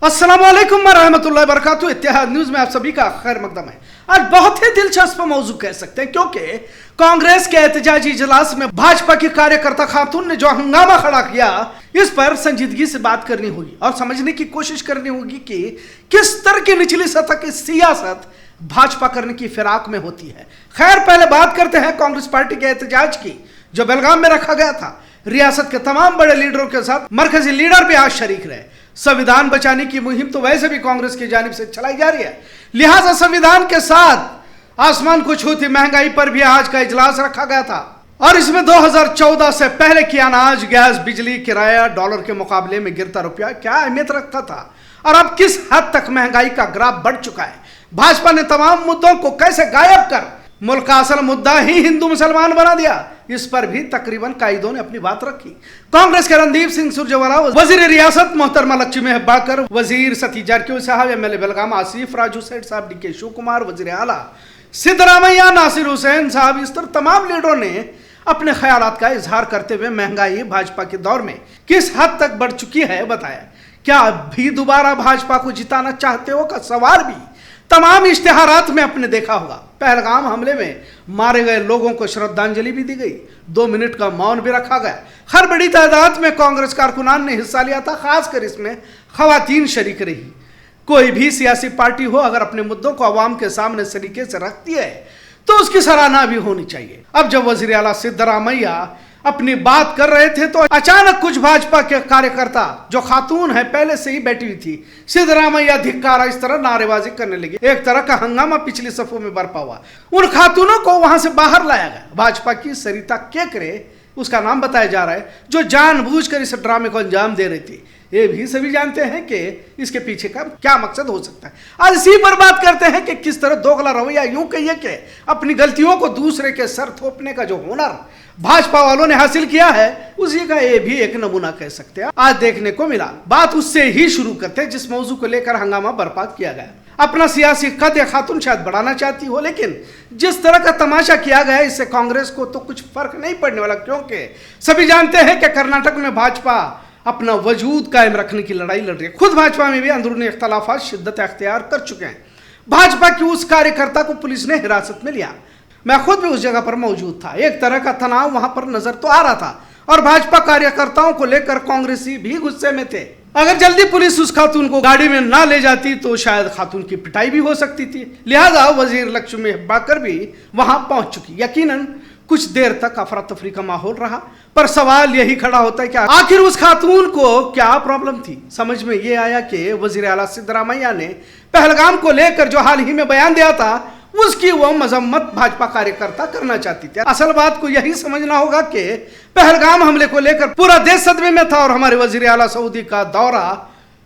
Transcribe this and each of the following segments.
अस्सलाम वालेकुम रहमतुल्लाहि व बरकातुहू। इत्तेहाद न्यूज में आप सभी का खैर मकदम है। आज बहुत ही दिलचस्प मौजू कह सकते हैं, क्योंकि कांग्रेस के एहतजाजी इजलास में भाजपा की कार्यकर्ता खातून ने जो हंगामा खड़ा किया, इस पर संजीदगी से बात करनी होगी और समझने की कोशिश करनी होगी कि किस तरह की निचली सतह की सियासत भाजपा करने की फिराक में होती है। खैर, पहले बात करते हैं कांग्रेस पार्टी के एहतजाज की, जो बेलगाम में रखा गया था। रियासत के तमाम बड़े लीडरों के साथ मरकजी लीडर भी आज शरीक रहे। संविधान बचाने की मुहिम तो वैसे भी कांग्रेस की जानिब से चलाई जा रही है, लिहाजा संविधान के साथ आसमान को छूती महंगाई पर भी आज का इजलास रखा गया था। और इसमें 2014 से पहले की अनाज, गैस, बिजली, किराया, डॉलर के मुकाबले में गिरता रुपया क्या अहमियत रखता था और अब किस हद तक महंगाई का ग्राफ बढ़ चुका है। भाजपा ने तमाम मुद्दों को कैसे गायब कर मुल्क का असल मुद्दा ही हिंदू मुसलमान बना दिया, इस पर भी तकरीबन कायदों ने अपनी बात रखी। कांग्रेस के रणदीप सिंह सुरजेवाला, वजीर रियासत मोहतरमा लक्ष्मी हेब्बारकर, वजीर सतीश जारकिहोली साहब, एमएलए बेलगाम आसिफ राजू सेठ साहब, डीके शिव कुमार, वजीर आला सिद्धरामैया, नासिर हुसैन साहब, इस तरह तमाम लीडरों ने अपने ख्यालात का इजहार करते हुए महंगाई भाजपा के दौर में किस हद तक बढ़ चुकी है बताया। क्या भी दोबारा भाजपा को जिताना चाहते हो का सवाल भी तमाम इश्तिहारात में आपने देखा होगा। पहलगाम हमले में मारे गए लोगों को श्रद्धांजलि भी दी गई, 2 मिनट का मौन भी रखा गया। हर बड़ी तादाद में कांग्रेस कारकुनान ने हिस्सा लिया था, खासकर इसमें खवातीन शरीक रही। कोई भी सियासी पार्टी हो, अगर अपने मुद्दों को अवाम के सामने सलीके से रखती है तो उसकी सराहना भी होनी चाहिए। अब जब वजीर आला सिद्धरामैया अपनी बात कर रहे थे तो अचानक कुछ भाजपा के कार्यकर्ता, जो खातून है पहले से ही बैठी हुई थी, सिद्धरामैया धिक्कारा, इस तरह नारेबाजी करने लगी। एक तरह का हंगामा पिछली सफों में बरपा हुआ। उन खातूनों को वहां से बाहर लाया गया। भाजपा की सरिता केकरे, उसका नाम बताया जा रहा है, जो जानबूझकर इस ड्रामे को अंजाम दे रही थी। ये भी सभी जानते हैं कि इसके पीछे का क्या मकसद हो सकता है। आज इसी पर बात करते हैं कि किस तरह दोगला रवैया, यूं कहिए कि अपनी गलतियों को दूसरे के सर थोपने का जो हुनर भाजपा वालों ने हासिल किया है, उसी का ये भी एक नमूना कह सकते हैं आज देखने को मिला। बात उससे ही शुरू करते हैं जिस मौजू को लेकर हंगामा बर्पा किया गया। अपना सियासी कद या खातून शायद बढ़ाना चाहती हो, लेकिन जिस तरह का तमाशा किया गया इससे कांग्रेस को तो कुछ फर्क नहीं पड़ने वाला, क्योंकि सभी जानते हैं कि कर्नाटक में भाजपा अपना वजूद कायम रखने की लड़ाई लड़ रही है। खुद भाजपा में भी अंदरूनी इख्तलाफात शिद्दत अख्तियार कर चुके हैं। भाजपा की उस कार्यकर्ता को पुलिस ने हिरासत में लिया। मैं खुद भी उस जगह पर मौजूद था। एक तरह का तनाव वहां पर नजर तो आ रहा था और भाजपा कार्यकर्ताओं को लेकर कांग्रेसी भी गुस्से में थे। अगर जल्दी पुलिस उस खातून को गाड़ी में ना ले जाती तो शायद खातून की पिटाई भी हो सकती थी। लिहाजा वजीर लक्ष्मी हेब्बारकर भी वहां पहुंच चुकी। यकीनन कुछ देर तक अफरा तफरी का माहौल रहा, पर सवाल यही खड़ा होता है कि आखिर उस खातून को क्या प्रॉब्लम थी। समझ में ये आया कि वजीर आला सिद्धरामैया ने पहलगाम को लेकर जो हाल ही में बयान दिया था, उसकी वो मजम्मत भाजपा कार्यकर्ता करना चाहती थी। असल बात को यही समझना होगा कि पहलगाम हमले को लेकर पूरा देश सदमे में था और हमारे वजीर आला सऊदी का दौरा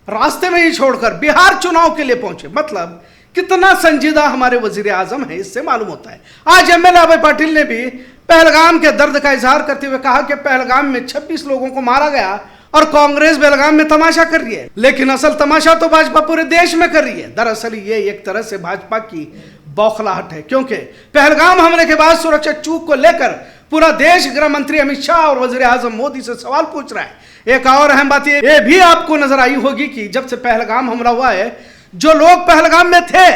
रास्ते में ही छोड़कर बिहार चुनाव के लिए पहुंचे। मतलब कितना संजीदा हमारे वजीर आजम है, इससे मालूम होता है। आज एमएलए अभय पाटिल ने भी पहलगाम के दर्द का इजहार करते हुए कहा कि पहलगाम में 26 लोगों को मारा गया और कांग्रेस बेलगाम में तमाशा कर रही है, लेकिन असल तमाशा तो भाजपा पूरे देश में कर रही है। दरअसल ये एक तरह से भाजपा की बौखलाहट है, क्योंकि पहलगाम हमले के बाद सुरक्षा चूक को लेकर पूरा देश गृह मंत्री अमित शाह और वजीर आजम मोदी से सवाल पूछ रहा है। एक और अहम बात ये भी आपको नजर आई होगी कि जब से पहलगाम हमला हुआ है, जो लोग पहलगाम में थे,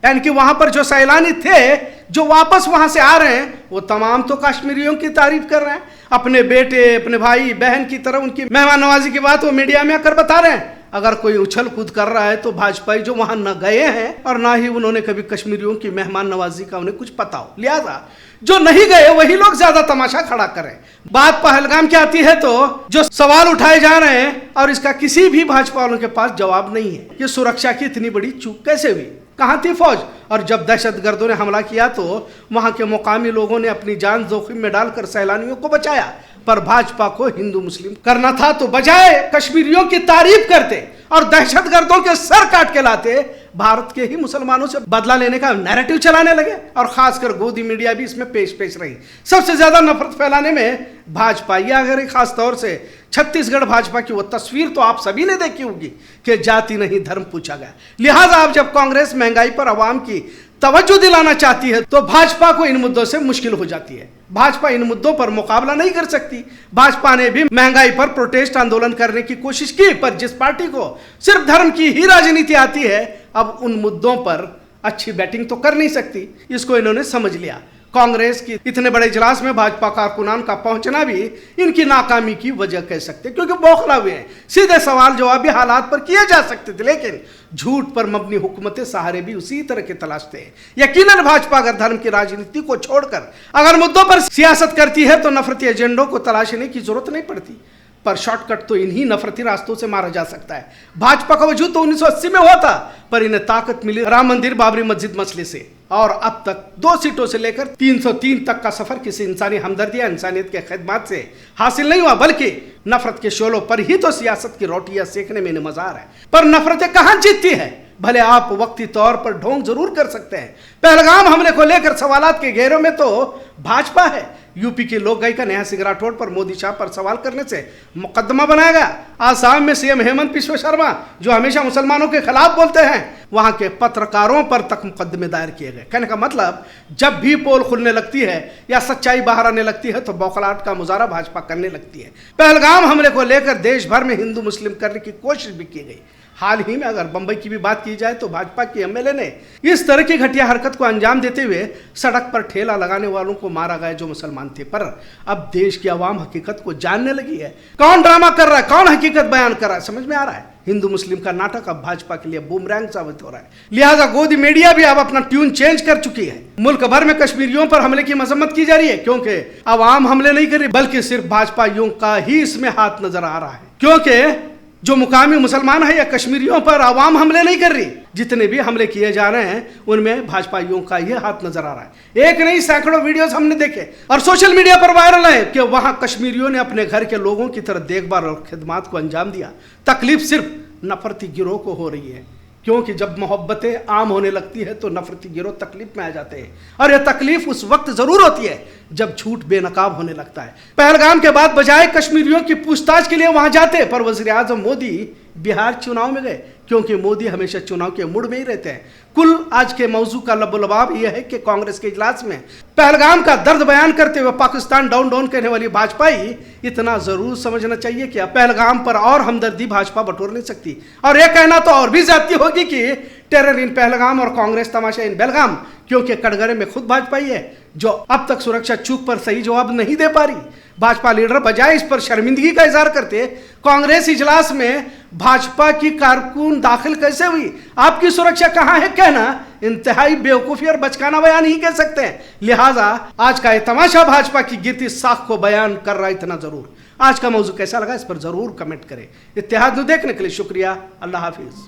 यानी कि वहां पर जो सैलानी थे जो वापस वहां से आ रहे हैं, वो तमाम तो कश्मीरियों की तारीफ कर रहे हैं। अपने बेटे, अपने भाई बहन की तरह उनकी मेहमान नवाजी की बात वो मीडिया में आकर बता रहे हैं। अगर कोई उछल कूद कर रहा है तो भाजपाई जो वहां न गए हैं और ना ही उन्होंने कभी कश्मीरियों की मेहमान नवाजी का उन्हें कुछ पता हो, लिहाजा जो नहीं गए वही लोग ज्यादा तमाशा खड़ा करें। बात पहलगाम की आती है तो जो सवाल उठाए जा रहे हैं और इसका किसी भी भाजपा वालों के पास जवाब नहीं है कि सुरक्षा की इतनी बड़ी चूक कैसे हुई, कहाँ थी फौज। और जब दहशतगर्दों ने हमला किया तो वहां के मुकामी लोगों ने अपनी जान जोखिम में डालकर सैलानियों को बचाया, पर भाजपा को हिंदू मुस्लिम करना था तो बजाय कश्मीरियों की तारीफ करते और दहशतगर्दों के सर काट के लाते, भारत के ही मुसलमानों से बदला लेने का नैरेटिव चलाने लगे। और खासकर गोदी मीडिया भी इसमें पेश रही। सबसे ज्यादा नफरत फैलाने में भाजपा, या अगर खास तौर से छत्तीसगढ़ भाजपा की वो तस्वीर तो आप सभी ने देखी होगी कि जाति नहीं धर्म पूछा गया। लिहाजा अब जब कांग्रेस महंगाई पर अवाम की तवज्जो दिलाना चाहती है तो भाजपा को इन मुद्दों से मुश्किल हो जाती है। भाजपा इन मुद्दों पर मुकाबला नहीं कर सकती। भाजपा ने भी महंगाई पर प्रोटेस्ट आंदोलन करने की कोशिश की, पर जिस पार्टी को सिर्फ धर्म की ही राजनीति आती है, अब उन मुद्दों पर अच्छी बैटिंग तो कर नहीं सकती। इसको इन्होंने समझ लिया। कांग्रेस की इतने बड़े इजलास में भाजपा कारकुनान का पहुंचना भी इनकी नाकामी की वजह कह सकते, क्योंकि बौखला हुए हैं। सीधे सवाल जवाब भी हालात पर किए जा सकते थे, लेकिन झूठ पर मबनी हुकूमतें सहारे भी उसी तरह के तलाशते हैं। यकीनन भाजपा अगर धर्म की राजनीति को छोड़कर अगर मुद्दों पर सियासत करती है तो नफरती एजेंडों को तलाशने की जरूरत नहीं पड़ती, पर शॉर्टकट तो इन्हीं नफरती रास्तों से मारा जा सकता है। भाजपा का वजूद तो 1980 में हुआ था, पर इन्हें ताकत मिली राम मंदिर बाबरी मस्जिद मसले से, और अब तक 2 सीटों से लेकर 303 तक का सफर किसी इंसानी हमदर्दी या इंसानियत के खिदमत से हासिल नहीं हुआ, बल्कि नफरत के शोलों पर ही तो सियासत की रोटियां सेकने में मजार है। पर नफरतें कहां जीतती है? भले आप वक्ती तौर पर ढोंग जरूर कर सकते हैं। पहलगाम हमले को लेकर सवालात के घेरों में तो भाजपा है। यूपी के लोक गायिका नेहा सिंह राठौड़ पर मोदी शाह पर सवाल करने से मुकदमा बनाया गया। आसाम में सीएम हेमंत बिस्वा शर्मा जो हमेशा मुसलमानों के खिलाफ बोलते हैं, वहां के पत्रकारों पर तक मुकदमे दायर किए गए। कहने का मतलब, जब भी पोल खुलने लगती है या सच्चाई बाहर आने लगती है तो बौखलाहट का मुजाहरा भाजपा करने लगती है। पहलगाम हमले को लेकर देश भर में हिंदू मुस्लिम करने की कोशिश भी की गई। हाल ही में अगर बंबई की भी बात की जाए तो भाजपा के एमएलए ने इस तरह की घटिया हरकत को अंजाम देते हुए सड़क पर ठेला लगाने वालों को मारा गया जो मुसलमान थे। पर अब देश की आवाम हकीकत को जानने लगी है। कौन ड्रामा कर रहा है, कौन हकीकत बयान कर रहा है, समझ में आ रहा है। हिंदू मुस्लिम का नाटक अब भाजपा के लिए बूमरैंग साबित हो रहा है। लिहाजा गोदी मीडिया भी अब अपना ट्यून चेंज कर चुकी है। मुल्क भर में कश्मीरियों पर हमले की मजम्मत की जा रही है, क्योंकि आवाम हमले नहीं कर रही, बल्कि सिर्फ भाजपाइयों का ही इसमें हाथ नजर आ रहा है। क्योंकि जो मुकामी मुसलमान है या कश्मीरियों पर आवाम हमले नहीं कर रही, जितने भी हमले किए जा रहे हैं उनमें भाजपाइयों का ही हाथ नजर आ रहा है। एक नहीं, सैकड़ों वीडियोस हमने देखे और सोशल मीडिया पर वायरल है कि वहां कश्मीरियों ने अपने घर के लोगों की तरह देखभाल और खिदमत को अंजाम दिया। तकलीफ सिर्फ नफरती गिरोह को हो रही है, क्योंकि जब मोहब्बतें आम होने लगती है तो नफरती गिरोह तकलीफ में आ जाते हैं, और यह तकलीफ उस वक्त जरूर होती है जब झूठ बेनकाब होने लगता है। पहलगाम के बाद बजाय कश्मीरियों की पूछताछ के लिए वहां जाते, पर वजीर आजम मोदी बिहार चुनाव में गए, क्योंकि मोदी हमेशा चुनाव के मूड में ही रहते हैं। कुल आज के मौजू का लबोलबाब यह है कि कांग्रेस के इजलास में पहलगाम का दर्द बयान करते हुए पाकिस्तान डाउन डाउन कहने वाली भाजपा ही इतना जरूर समझना चाहिए कि पहलगाम पर और हमदर्दी भाजपा बटोर नहीं सकती। और यह कहना तो और भी ज्यादती होगी कि टेरर इन पहलगाम और कांग्रेस तमाशा इन बेलगाम, क्योंकि कटघरे में खुद भाजपा ही है जो अब तक सुरक्षा चूक पर सही जवाब नहीं दे पा रही। भाजपा लीडर बजाय इस पर शर्मिंदगी का इजहार करते, कांग्रेस इजलास में भाजपा की कारकुन दाखिल कैसे हुई, आपकी सुरक्षा कहां है, कहना इंतहाई बेवकूफी और बचकाना बयान ही कह सकते हैं। लिहाजा आज का यह तमाशा भाजपा की गिरती साख को बयान कर रहा है, इतना जरूर। आज का मौजू कैसा लगा इस पर जरूर कमेंट करें। इत्तेहाद न्यूज़ देखने के लिए शुक्रिया। अल्लाह हाफिज।